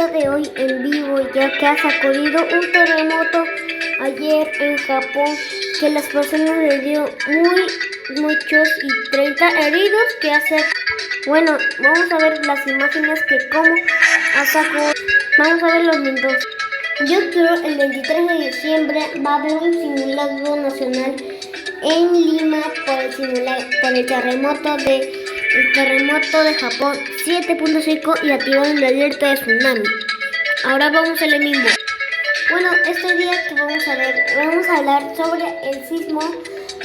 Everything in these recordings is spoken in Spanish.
día de hoy en vivo, ya que ha sacudido un terremoto ayer en Japón, que las personas le dio muchos y 30 heridos que hacer. Bueno, vamos a ver las imágenes que como ha sacudido. Vamos a ver los minutos. Yo creo el 23 de diciembre va a haber un simulacro nacional en Lima por el terremoto de Japón 7.5 y activaron la alerta de tsunami. Ahora vamos al en vivo. Bueno, este día que vamos a hablar sobre el sismo.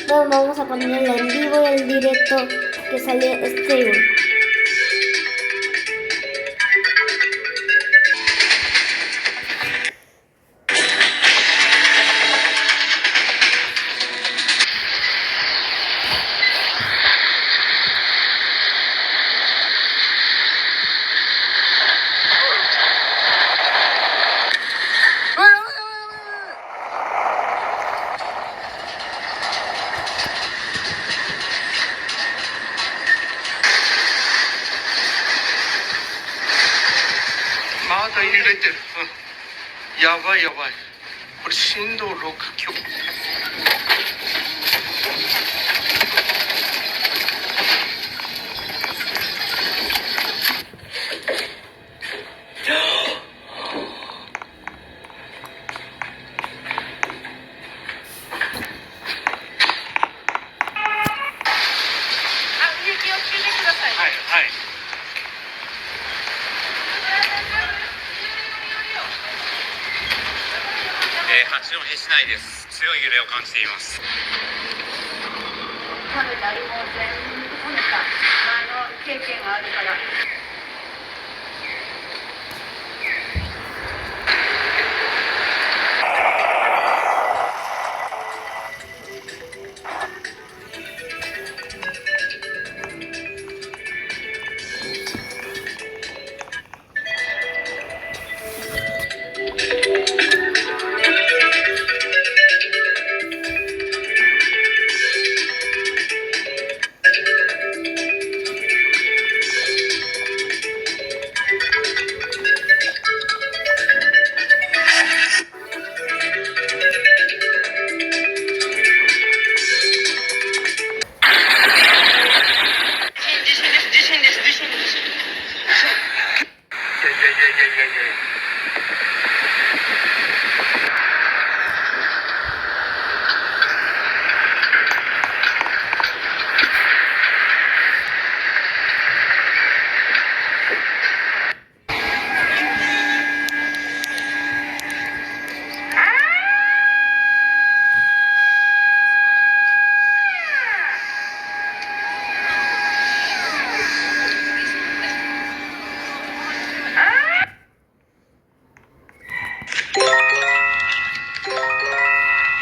Vamos a poner el en vivo y el directo que sale stream.まだ揺れてる、やばいやばい、これ震度6強。はいはい。八戸市内です。強い揺れを感じています。食べたりも全部こねた経験があるから。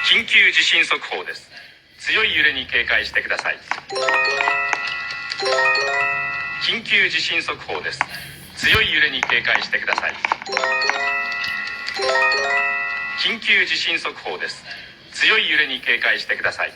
緊急地震速報です。強い揺れに警戒してください。緊急地震速報です。強い揺れに警戒してください。緊急地震速報です。強い揺れに警戒してください。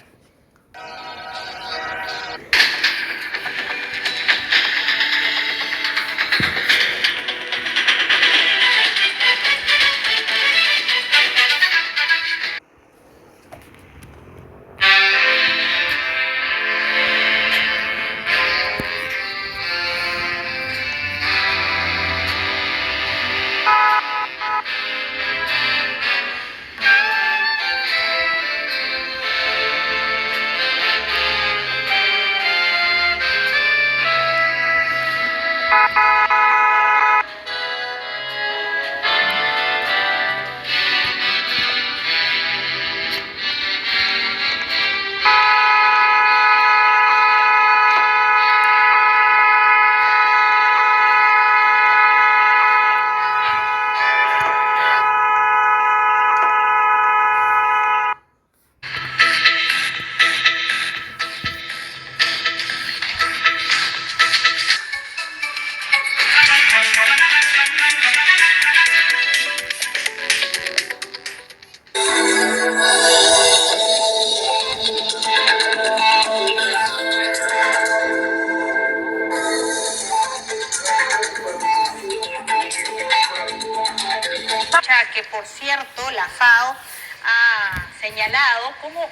por cierto, la FAO ha señalado como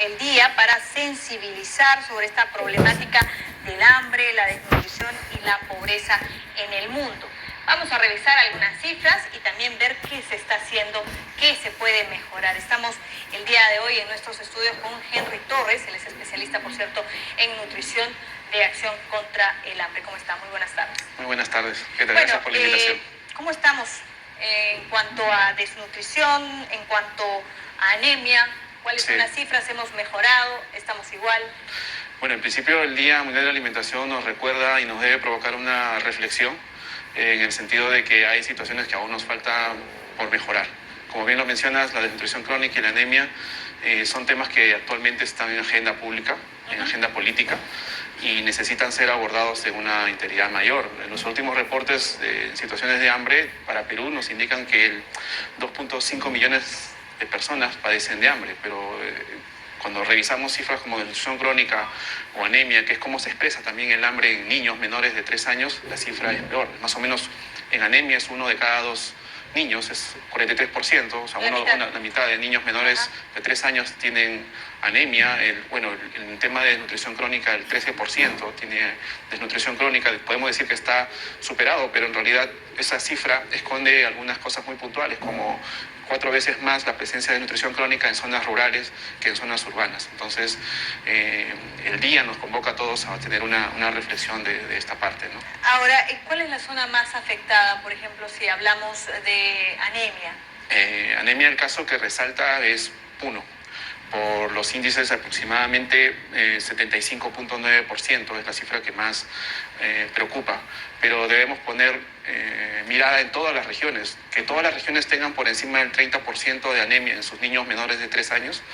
el día para sensibilizar sobre esta problemática del hambre, la desnutrición y la pobreza en el mundo. Vamos a revisar algunas cifras y también ver qué se está haciendo, qué se puede mejorar. Estamos el día de hoy en nuestros estudios con Henry Torres, él es especialista, por cierto, en nutrición de Acción contra el Hambre. ¿Cómo está? Muy buenas tardes. Muy buenas tardes. ¿Qué tal? Gracias por la invitación. ¿Cómo estamos en cuanto a desnutrición, en cuanto a anemia? ¿Cuáles son las cifras? ¿Hemos mejorado? ¿Estamos igual? Bueno, en principio el Día Mundial de la Alimentación nos recuerda y nos debe provocar una reflexión en el sentido de que hay situaciones que aún nos falta por mejorar. Como bien lo mencionas, la desnutrición crónica y la anemia son temas que actualmente están en agenda pública, en agenda política, y necesitan ser abordados de una integridad mayor. En los últimos reportes de situaciones de hambre para Perú nos indican que 2.5 millones de personas padecen de hambre, pero cuando revisamos cifras como desnutrición crónica o anemia, que es cómo se expresa también el hambre en niños menores de 3 años, la cifra es peor. Más o menos en anemia es 1 de cada 2 niños, es 43%, o sea, la mitad de niños menores de 3 años tienen anemia. El tema de desnutrición crónica, el 13% tiene desnutrición crónica. Podemos decir que está superado, pero en realidad esa cifra esconde algunas cosas muy puntuales, como 4 veces más la presencia de nutrición crónica en zonas rurales que en zonas urbanas. Entonces, el día nos convoca a todos a tener una reflexión de esta parte, ¿no? Ahora, ¿cuál es la zona más afectada, por ejemplo, si hablamos de anemia? Anemia, el caso que resalta es Puno. Por los índices aproximadamente 75.9% es la cifra que más preocupa. Pero debemos poner mirada en todas las regiones. Que todas las regiones tengan por encima del 30% de anemia en sus niños menores de 3 años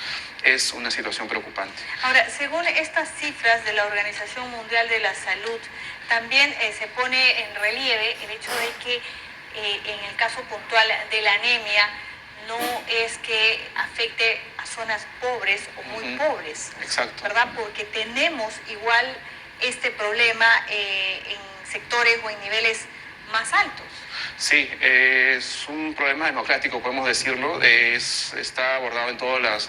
es una situación preocupante. Ahora, según estas cifras de la Organización Mundial de la Salud, también se pone en relieve el hecho de que en el caso puntual de la anemia, no es que afecte a zonas pobres o muy pobres. Exacto. ¿Verdad? Porque tenemos igual este problema en sectores o en niveles más altos. Sí, es un problema democrático, podemos decirlo. Está abordado en todas las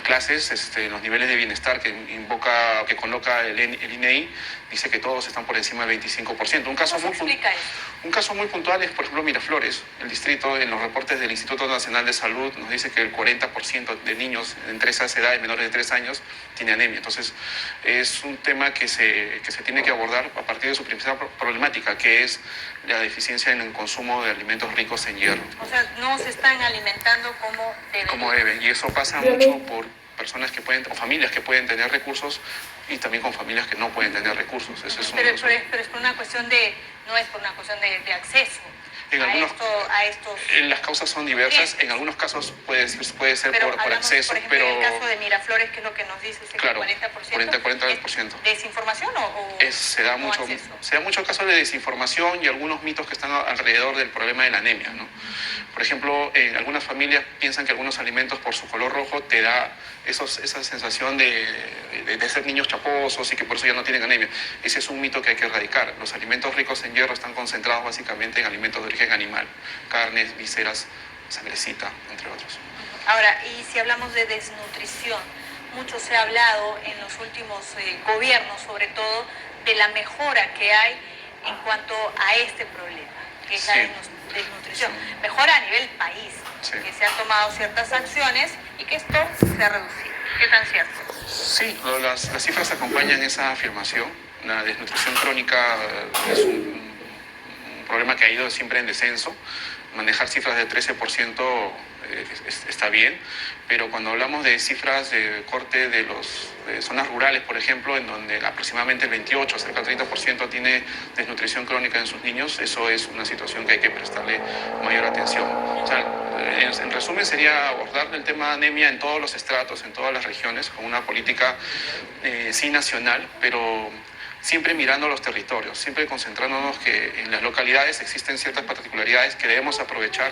clases, los niveles de bienestar que coloca el INEI, dice que todos están por encima del 25%. Un caso muy puntual es, por ejemplo, Miraflores. El distrito, en los reportes del Instituto Nacional de Salud, nos dice que el 40% de niños entre esas edades, menores de 3 años, tiene anemia. Entonces, es un tema que se tiene que abordar a partir de su principal problemática, que es la deficiencia en el consumo de alimentos ricos en hierro. O sea, no se están alimentando como deben. Y eso pasa mucho por personas que pueden, o familias que pueden tener recursos, y también con familias que no pueden tener recursos. Eso es pero es por una cuestión no es por una cuestión de acceso a estos... Las causas son diversas. En algunos casos puede ser por acceso, por ejemplo, pero... en el caso de Miraflores, ¿qué es lo que nos dice? Claro, 40%. 40%. ¿Desinformación se da mucho caso de desinformación y algunos mitos que están alrededor del problema de la anemia, ¿no? Por ejemplo, en algunas familias piensan que algunos alimentos por su color rojo te da esa sensación de ser niños chaposos y que por eso ya no tienen anemia. Ese es un mito que hay que erradicar. Los alimentos ricos en hierro están concentrados básicamente en alimentos de origen animal, carnes, vísceras, sangrecita, entre otros. Ahora, y si hablamos de desnutrición, mucho se ha hablado en los últimos gobiernos, sobre todo, de la mejora que hay en cuanto a este problema, que es la desnutrición. Mejora a nivel país, que se han tomado ciertas acciones y que esto se ha reducido. ¿Qué tan cierto? Sí, las cifras acompañan esa afirmación. La desnutrición crónica es un problema que ha ido siempre en descenso. Manejar cifras de 13% está bien, pero cuando hablamos de cifras de corte de zonas rurales, por ejemplo, en donde aproximadamente el 28, cerca del 30% tiene desnutrición crónica en sus niños, eso es una situación que hay que prestarle mayor atención. O sea, en resumen sería abordar el tema de anemia en todos los estratos, en todas las regiones, con una política sí nacional, pero siempre mirando los territorios, siempre concentrándonos que en las localidades existen ciertas particularidades que debemos aprovechar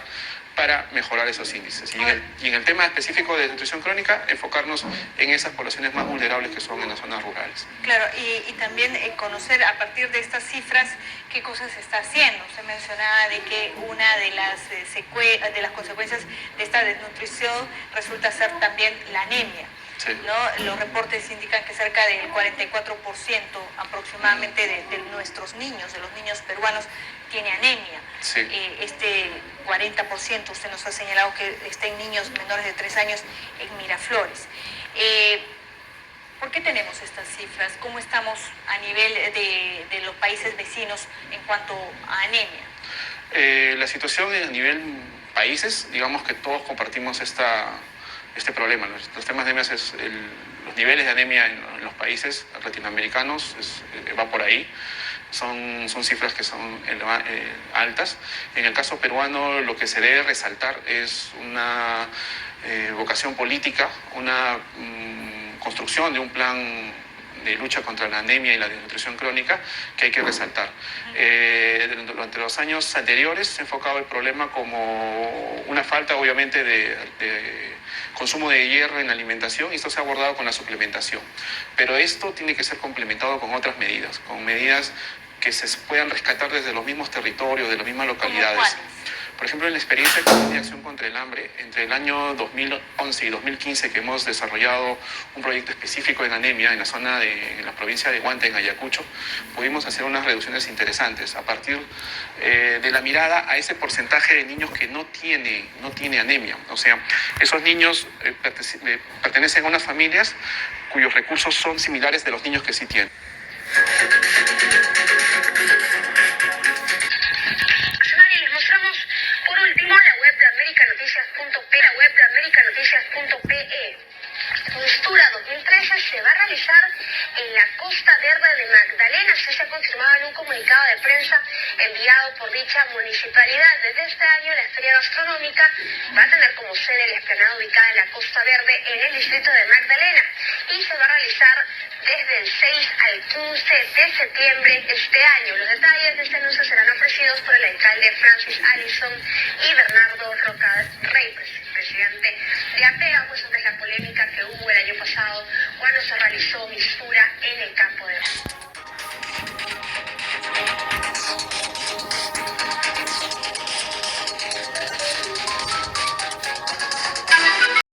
para mejorar esos índices. Y en el tema específico de desnutrición crónica, enfocarnos en esas poblaciones más vulnerables que son en las zonas rurales. Claro, y también conocer a partir de estas cifras qué cosas se está haciendo. Usted mencionaba de que una de las consecuencias de esta desnutrición resulta ser también la anemia. Sí. ¿No? Los reportes indican que cerca del 44% aproximadamente de nuestros niños, de los niños peruanos, tiene anemia. Sí. Este 40%, usted nos ha señalado que está en niños menores de 3 años en Miraflores. ¿Por qué tenemos estas cifras? ¿Cómo estamos a nivel de los países vecinos en cuanto a anemia? La situación a nivel países, digamos que todos compartimos este problema. Los temas de anemia, los niveles de anemia en los países latinoamericanos va por ahí. Son cifras que son altas. En el caso peruano, lo que se debe resaltar es una vocación política, una construcción de un plan de lucha contra la anemia y la desnutrición crónica que hay que resaltar. Durante los años anteriores se ha enfocado el problema como una falta, obviamente, de consumo de hierro en la alimentación, y esto se ha abordado con la suplementación. Pero esto tiene que ser complementado con otras medidas, con medidas que se puedan rescatar desde los mismos territorios, de las mismas localidades. Por ejemplo, en la experiencia de Acción contra el Hambre, entre el año 2011 y 2015, que hemos desarrollado un proyecto específico en anemia en la provincia de Huanta, en Ayacucho, pudimos hacer unas reducciones interesantes a partir de la mirada a ese porcentaje de niños que no tiene anemia. O sea, esos niños pertenecen a unas familias cuyos recursos son similares de los niños que sí tienen. Les mostramos por último la web de americanoticias.pe. Mistura 2013 se va a realizar en la Costa Verde de Magdalena, así se ha confirmado en un comunicado de prensa enviado por dicha municipalidad. Desde este año la feria gastronómica va a tener como sede la explanada ubicada en la Costa Verde en el distrito de Magdalena y se va a realizar desde el 6 al 15 de septiembre este año. Los detalles de este anuncio serán ofrecidos por el alcalde Francis Allison y Bernardo Roca